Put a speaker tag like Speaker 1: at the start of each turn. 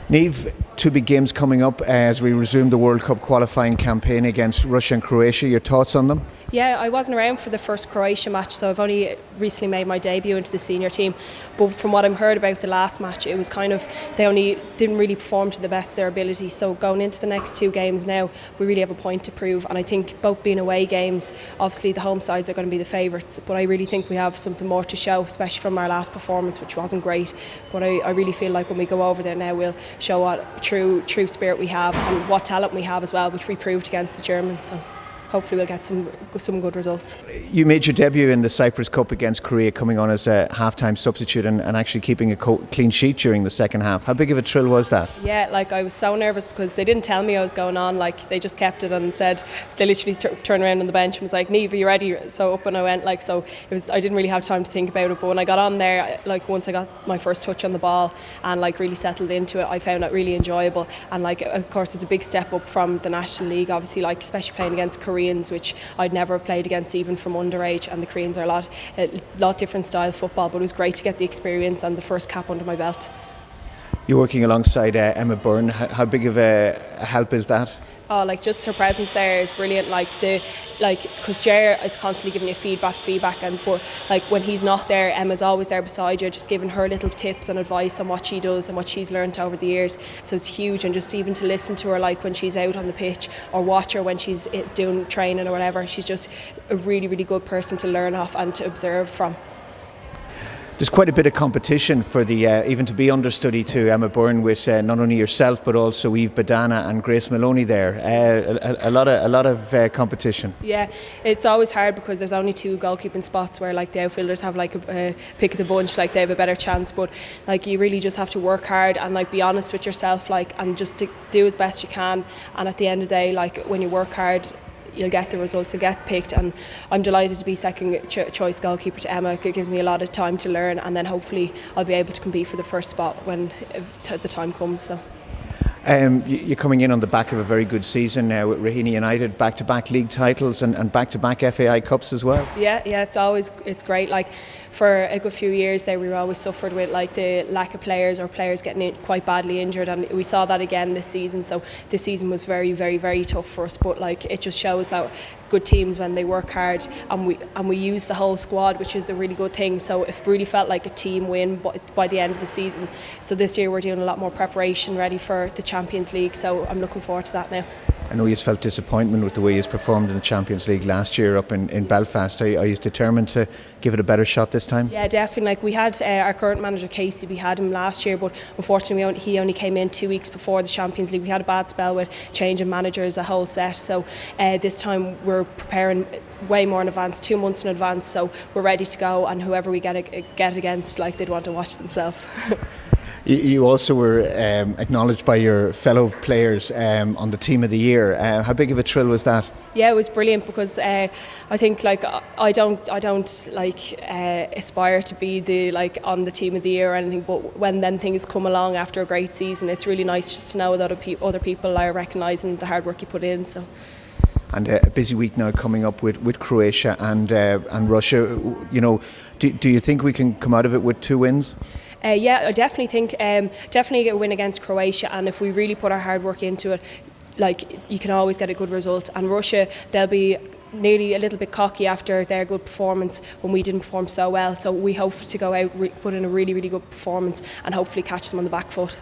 Speaker 1: Niamh, two big games coming up as we resume the World Cup qualifying campaign against Russia and Croatia. Your thoughts on them?
Speaker 2: Yeah, I wasn't around for the first Croatia match, so I've only recently made my debut into the senior team. But from what I've heard about the last match, it was kind of, they only didn't really perform to the best of their ability. So going into the next two games now, we really have a point to prove. And I think both being away games, obviously the home sides are going to be the favourites. But I really think we have something more to show, especially from our last performance, which wasn't great. But I really feel like when we go over there now, we'll show what true spirit we have and what talent we have as well, which we proved against the Germans. So hopefully we'll get some good results.
Speaker 1: You made your debut in the Cyprus Cup against Korea, coming on as a half-time substitute and actually keeping a clean sheet during the second half. How big of a thrill was that?
Speaker 2: Yeah, I was so nervous because they didn't tell me I was going on. They just kept it and said, they literally turned around on the bench and was like, "Niamh, are you ready?" So up and I went, so it was. I didn't really have time to think about it, but when I got on there, once I got my first touch on the ball and really settled into it, I found it really enjoyable. And of course it's a big step up from the National League, obviously, especially playing against Koreans, which I'd never have played against even from underage, and the Koreans are a lot different style of football, but it was great to get the experience and the first cap under my belt.
Speaker 1: You're working alongside Emma Byrne. How big of a help is that?
Speaker 2: Oh, just her presence there is brilliant. Because Ger is constantly giving you feedback, but when he's not there, Emma's always there beside you, just giving her little tips and advice on what she does and what she's learnt over the years. So it's huge, and just even to listen to her, when she's out on the pitch, or watch her when she's doing training or whatever, she's just a really, really good person to learn off and to observe from.
Speaker 1: There's quite a bit of competition for the even to be understudy to Emma Byrne, with not only yourself but also Eve Badana and Grace Maloney there. A lot of competition.
Speaker 2: Yeah, it's always hard because there's only two goalkeeping spots where the outfielders have a pick of the bunch, they have a better chance. But you really just have to work hard and be honest with yourself, and just to do as best you can. And at the end of the day, when you work hard, you'll get the results, you'll get picked, and I'm delighted to be second choice goalkeeper to Emma. It gives me a lot of time to learn, and then hopefully I'll be able to compete for the first spot when the time comes. So.
Speaker 1: You're coming in on the back of a very good season now with Raheny United, back-to-back league titles and back-to-back FAI Cups as well.
Speaker 2: Yeah, it's great. For a good few years there, we were always suffered with the lack of players, or players getting quite badly injured, and we saw that again this season. So this season was very, very, very tough for us, but it just shows that good teams, when they work hard and we use the whole squad, which is the really good thing. So it really felt like a team win by the end of the season. So this year we're doing a lot more preparation, ready for the Champions League, so I'm looking forward to that now.
Speaker 1: I know you felt disappointment with the way you performed in the Champions League last year up in Belfast. Are you determined to give it a better shot this time?
Speaker 2: Yeah, definitely. We had our current manager Casey, we had him last year, but unfortunately he only came in 2 weeks before the Champions League. We had a bad spell with changing managers a whole set, so this time we're preparing way more in advance, 2 months in advance, so we're ready to go, and whoever we get against, they'd want to watch themselves.
Speaker 1: You also were acknowledged by your fellow players on the Team of the Year. How big of a thrill was that?
Speaker 2: Yeah, it was brilliant because I think I don't aspire to be the on the Team of the Year or anything, but when then things come along after a great season, it's really nice just to know that other people are recognising the hard work you put in. So.
Speaker 1: And a busy week now coming up with Croatia and Russia. Do you think we can come out of it with 2 wins?
Speaker 2: Yeah, I definitely think definitely get a win against Croatia, and if we really put our hard work into it, you can always get a good result. And Russia, they'll be nearly a little bit cocky after their good performance when we didn't perform so well. So we hope to go out, put in a really, really good performance, and hopefully catch them on the back foot.